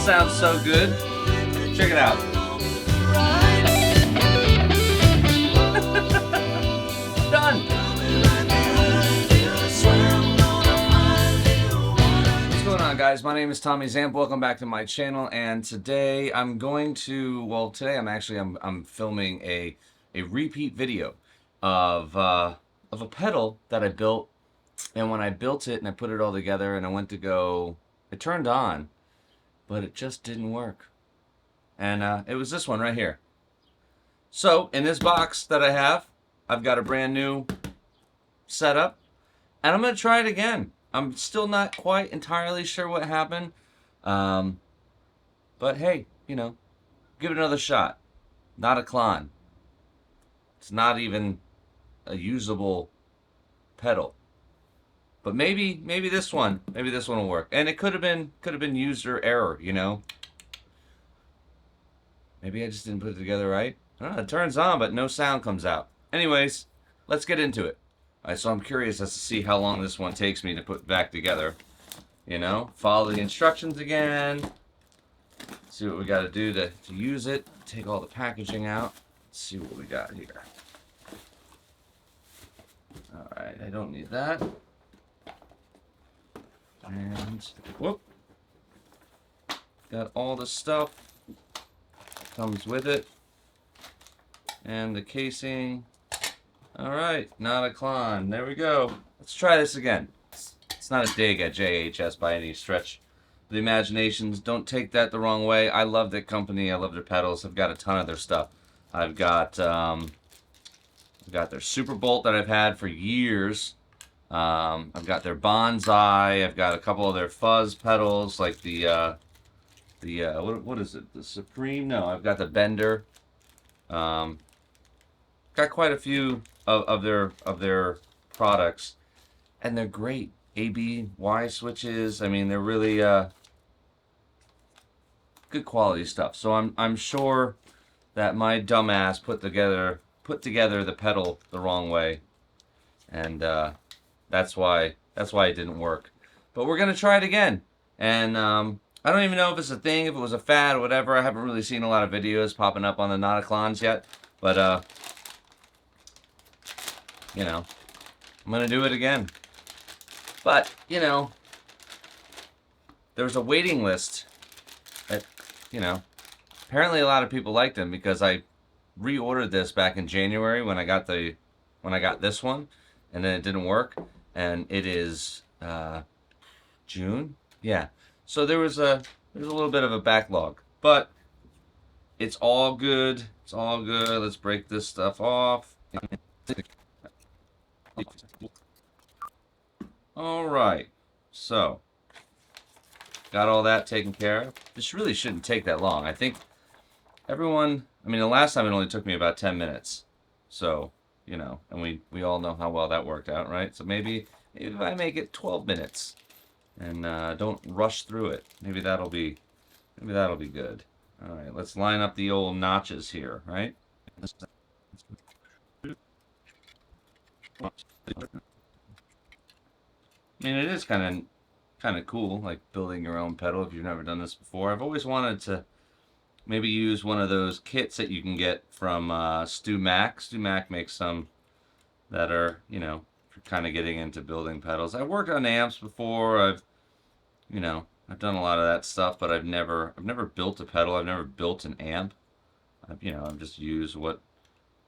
sounds so good. Check it out. Done. What's going on, guys? My name is Tommy Zamp. Welcome back to my channel. And today I'm going to, well, today I'm filming a repeat video of a pedal that I built. And when I built it and I put it all together and I went to go, it turned on, but it just didn't work. And it was this one right here. So in this box that I have, I've got a brand new setup, and I'm going to try it again. I'm still not quite entirely sure what happened. But hey, you know, give it another shot. Not a Klon. It's not even a usable pedal. But maybe this one will work. And it could have been user error, you know. Maybe I just didn't put it together right. I don't know, it turns on, but no sound comes out. Anyways, let's get into it. All right, so I'm curious as to see how long this one takes me to put back together. You know, follow the instructions again. See what we got to do to use it. Take all the packaging out. Let's see what we got here. All right, I don't need that. And whoop, got all the stuff comes with it, and the casing. All right, not a Klon. There we go. Let's try this again. It's not a dig at JHS by any stretch of the imaginations. Don't take that the wrong way. I love their company. I love their pedals. I've got a ton of their stuff. I've got their Super Bolt that I've had for years. I've got their Bonsai. I've got a couple of their fuzz pedals, like the what is it? The Supreme? No, I've got the Bender. Got quite a few of their products, and they're great. A/B/Y switches. I mean, they're really good quality stuff. So I'm sure that my dumbass put together the pedal the wrong way, and that's why it didn't work. But we're gonna try it again, and I don't even know if it's a thing, if it was a fad or whatever. I haven't really seen a lot of videos popping up on the Notaklons yet, but you know, I'm gonna do it again. But you know, there's a waiting list. You know, apparently a lot of people liked them because I reordered this back in January when I got this one, and then it didn't work. And it is June, yeah. So there's a little bit of a backlog, but it's all good. It's all good. Let's break this stuff off. All right. So got all that taken care of. This really shouldn't take that long. I think everyone. I mean, the last time it only took me about 10 minutes. So. You know, and we all know how well that worked out, right? So maybe if I make it 12 minutes and don't rush through it, maybe that'll be good. All right, let's line up the old notches here, right? I mean, it is kind of cool, like building your own pedal if you've never done this before. I've always wanted to maybe use one of those kits that you can get from Stu Mac. Stu Mac makes some that are, you know, if you're kind of getting into building pedals. I've worked on amps before. I've done a lot of that stuff, but I've never built a pedal. I've never built an amp. I've just used what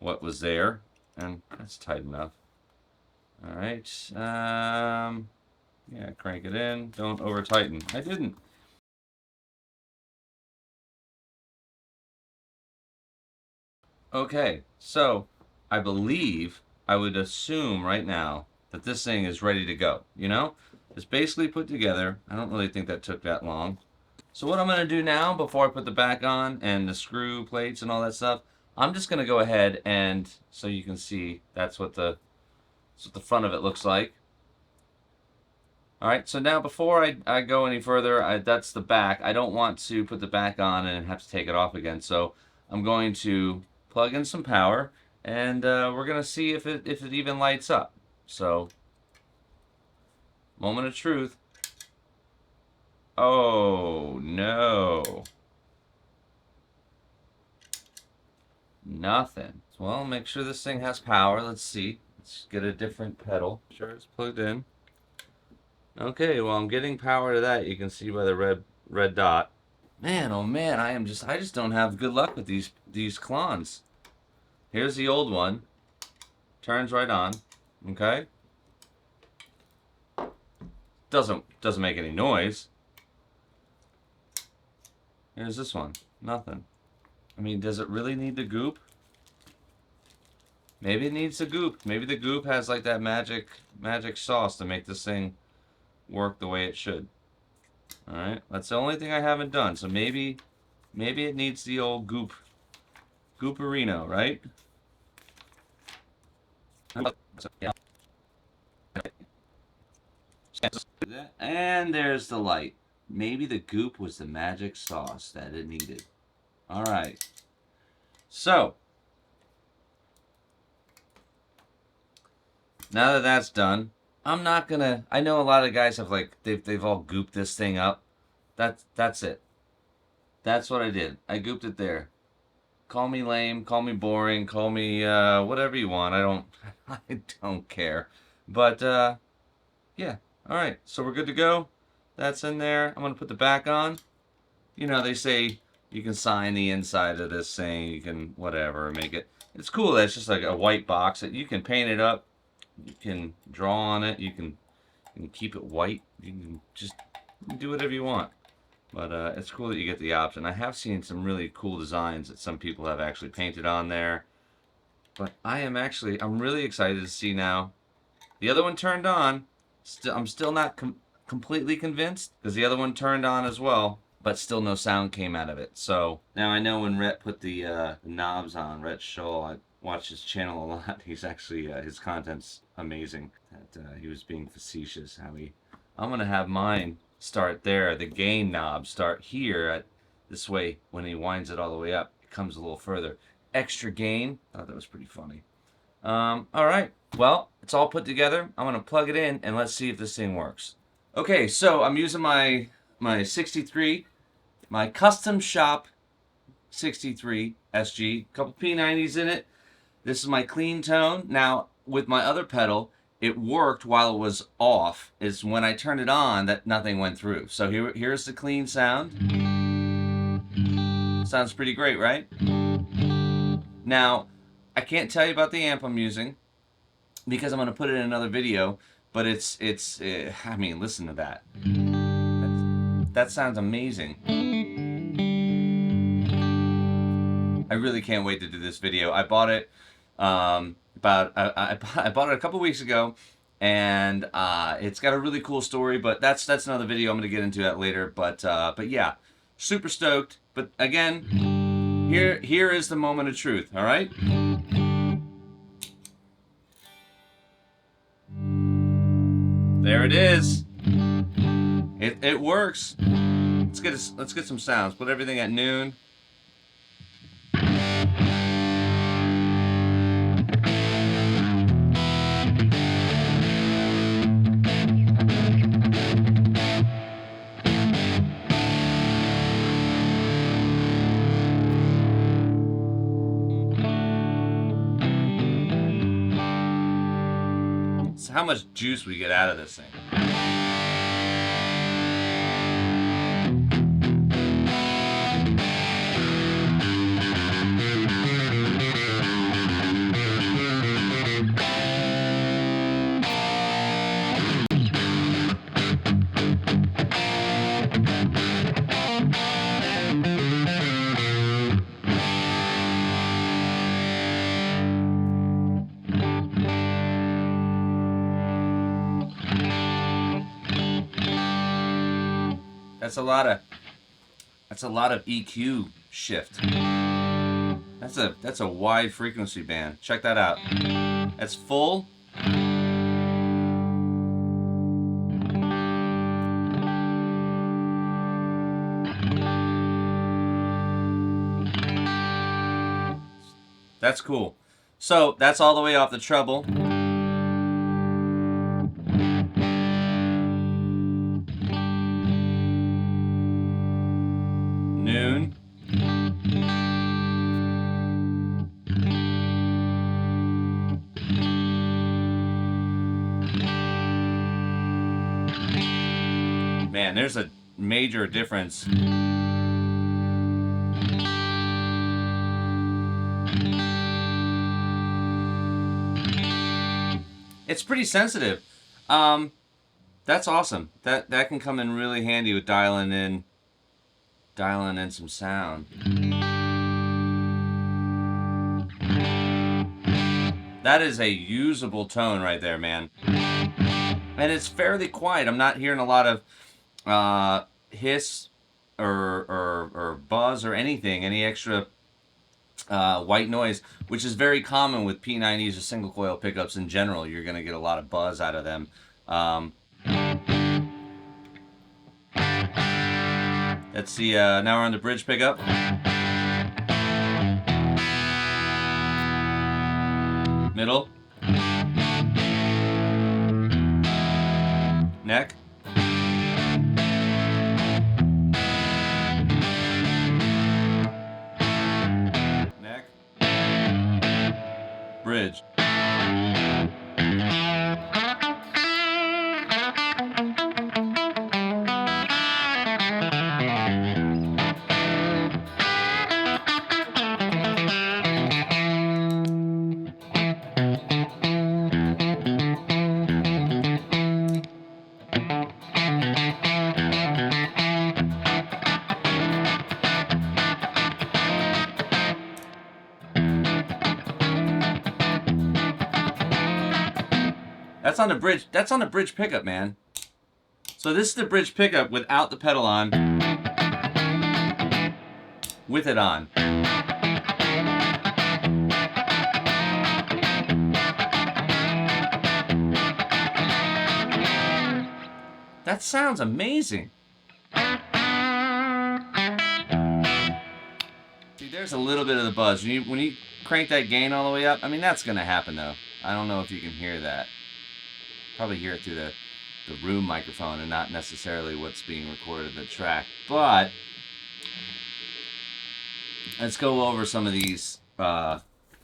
was there, and that's tight enough. All right. Yeah, crank it in. Don't over tighten. I didn't. Okay, so I believe, I would assume right now that this thing is ready to go, you know? It's basically put together. I don't really think that took that long. So what I'm going to do now, before I put the back on and the screw plates and all that stuff, I'm just going to go ahead and, so you can see, that's what the front of it looks like. Alright, so now before I go any further, that's the back. I don't want to put the back on and have to take it off again, so I'm going to plug in some power, and we're gonna see if it even lights up. So, moment of truth. Oh, no. Nothing. Well, make sure this thing has power. Let's see. Let's get a different pedal. Sure, it's plugged in. Okay, well, I'm getting power to that. You can see by the red dot. Man, oh man, I just don't have good luck with these Klons. Here's the old one. Turns right on. Okay? Doesn't make any noise. Here's this one. Nothing. I mean, does it really need the goop? Maybe it needs the goop. Maybe the goop has like that magic sauce to make this thing work the way it should. Alright, that's the only thing I haven't done. So maybe it needs the old gooperino, right? And there's the light. Maybe the goop was the magic sauce that it needed. Alright. So, now that that's done, I'm not gonna... I know a lot of guys have like... They've all gooped this thing up. That's it. That's what I did. I gooped it there. Call me lame, call me boring, call me whatever you want. I don't care. But yeah. All right. So we're good to go. That's in there. I'm gonna put the back on. You know, they say you can sign the inside of this thing. You can whatever make it. It's cool that it's just like a white box that you can paint it up. You can draw on it. You can keep it white. You can just do whatever you want. But it's cool that you get the option. I have seen some really cool designs that some people have actually painted on there. But I'm really excited to see now. The other one turned on. I'm still not completely convinced because the other one turned on as well. But still no sound came out of it. So now I know when Rhett put the knobs on, Rhett Scholl, I watch his channel a lot. He's actually, his content's amazing. He was being facetious. I'm going to have mine start there, the gain knob start here. This way, when he winds it all the way up, it comes a little further. Extra gain. I thought that was pretty funny. All right. Well, it's all put together. I'm going to plug it in and let's see if this thing works. Okay, so I'm using my 63, my custom shop 63 SG. Couple P90s in it. This is my clean tone. Now, with my other pedal, it worked while it was off. It's when I turned it on that nothing went through. So here's the clean sound. Sounds pretty great, right? Now, I can't tell you about the amp I'm using because I'm going to put it in another video, but I mean, listen to that. That sounds amazing. I really can't wait to do this video. I bought it I bought it a couple weeks ago, and it's got a really cool story. But that's another video. I'm gonna get into that later. But yeah, super stoked. But again, here is the moment of truth. All right. There it is. It works. Let's get some sounds. Put everything at noon. So how much juice we get out of this thing. That's a lot of EQ shift. That's a wide frequency band. Check that out. That's full. That's cool. So that's all the way off the treble. man, there's a major difference. It's pretty sensitive. That's awesome. That can come in really handy with dialing in some sound. That is a usable tone right there, man. And it's fairly quiet. I'm not hearing a lot of hiss or buzz or anything, any extra white noise, which is very common with P90s or single coil pickups in general. You're going to get a lot of buzz out of them. Let's see, now we're on the bridge pickup. Middle. Neck. Neck. Bridge. That's on the bridge. That's on the bridge pickup, man. So this is the bridge pickup without the pedal on, with it on. That sounds amazing. See, there's a little bit of the buzz. When you crank that gain all the way up, I mean, that's going to happen, though. I don't know if you can hear that. Probably hear it through the room microphone and not necessarily what's being recorded in the track. But let's go over some of these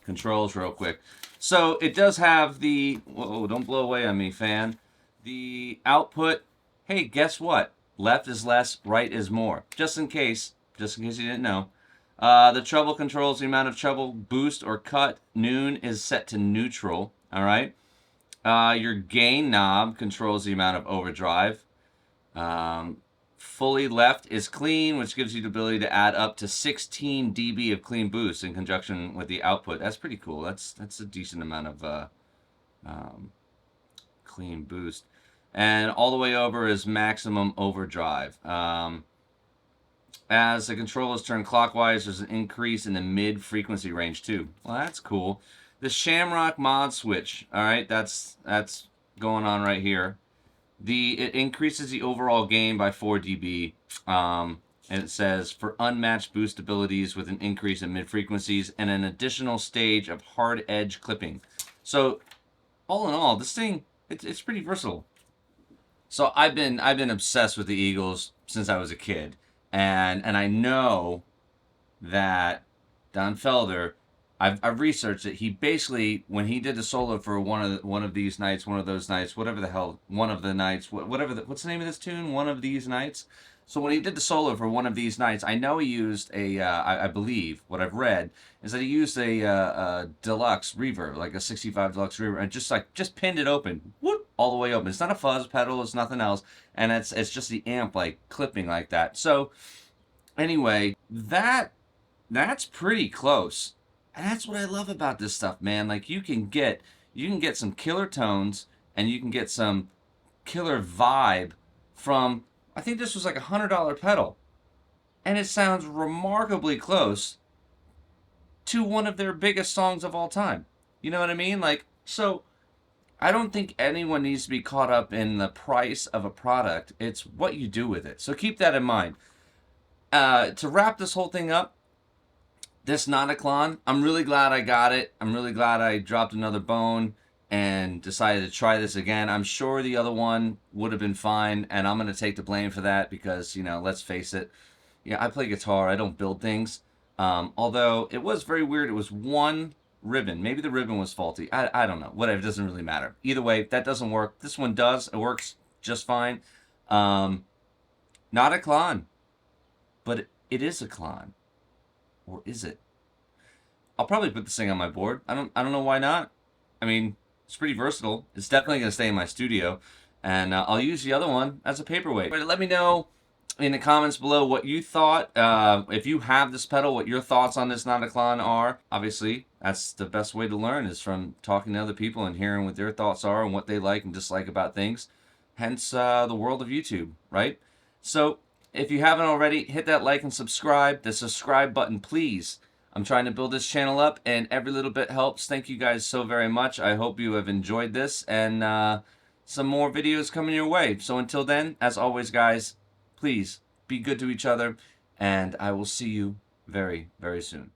controls real quick. So it does have the... Whoa, don't blow away on me, fan. The output... Hey, guess what? Left is less, right is more. Just in case you didn't know. The treble controls the amount of treble boost or cut. Noon is set to neutral. All right. Your gain knob controls the amount of overdrive. Fully left is clean, which gives you the ability to add up to 16 dB of clean boost in conjunction with the output. That's pretty cool. That's a decent amount of clean boost. And all the way over is maximum overdrive. As the controllers turn clockwise, there's an increase in the mid-frequency range too. Well, that's cool. The Shamrock mod switch, all right, that's going on right here. It increases the overall gain by 4 dB, and it says for unmatched boost abilities with an increase in mid-frequencies and an additional stage of hard edge clipping. So, all in all, this thing it's pretty versatile. So I've been obsessed with the Eagles since I was a kid, and I know that Don Felder, I've researched it. He basically, when he did the solo for one of these nights, one of those nights, whatever the hell, one of the nights, what's the name of this tune? One of these nights. So when he did the solo for one of these nights, I know he used I believe what I've read is that he used a deluxe reverb, like a 65 deluxe reverb, and just pinned it open, whoop, all the way open. It's not a fuzz pedal, it's nothing else, and it's just the amp like clipping like that. So anyway, that's pretty close, and that's what I love about this stuff, man. Like you can get some killer tones, and you can get some killer vibe from. I think this was like $100 pedal, and it sounds remarkably close to one of their biggest songs of all time. You know what I mean? Like, so I don't think anyone needs to be caught up in the price of a product. It's what you do with it. So keep that in mind. To wrap this whole thing up, this Notaklon, I'm really glad I got it. I'm really glad I dropped another bone and decided to try this again. I'm sure the other one would have been fine, and I'm going to take the blame for that because, you know, let's face it, I play guitar, I don't build things. Although it was very weird, it was one ribbon. Maybe the ribbon was faulty. I don't know. Whatever, it doesn't really matter. Either way, that doesn't work. This one does. It works just fine. Not a Klon, but it is a Klon. Or is it? I'll probably put this thing on my board. I don't know why not. I mean, it's pretty versatile. It's definitely going to stay in my studio. And I'll use the other one as a paperweight. But let me know in the comments below what you thought. If you have this pedal, what your thoughts on this Notaklon are. Obviously, that's the best way to learn, is from talking to other people and hearing what their thoughts are and what they like and dislike about things. Hence the world of YouTube, right? So if you haven't already, hit that like and subscribe. The subscribe button, please. I'm trying to build this channel up, and every little bit helps. Thank you guys so very much. I hope you have enjoyed this, and some more videos coming your way. So until then, as always, guys, please be good to each other, and I will see you very, very soon.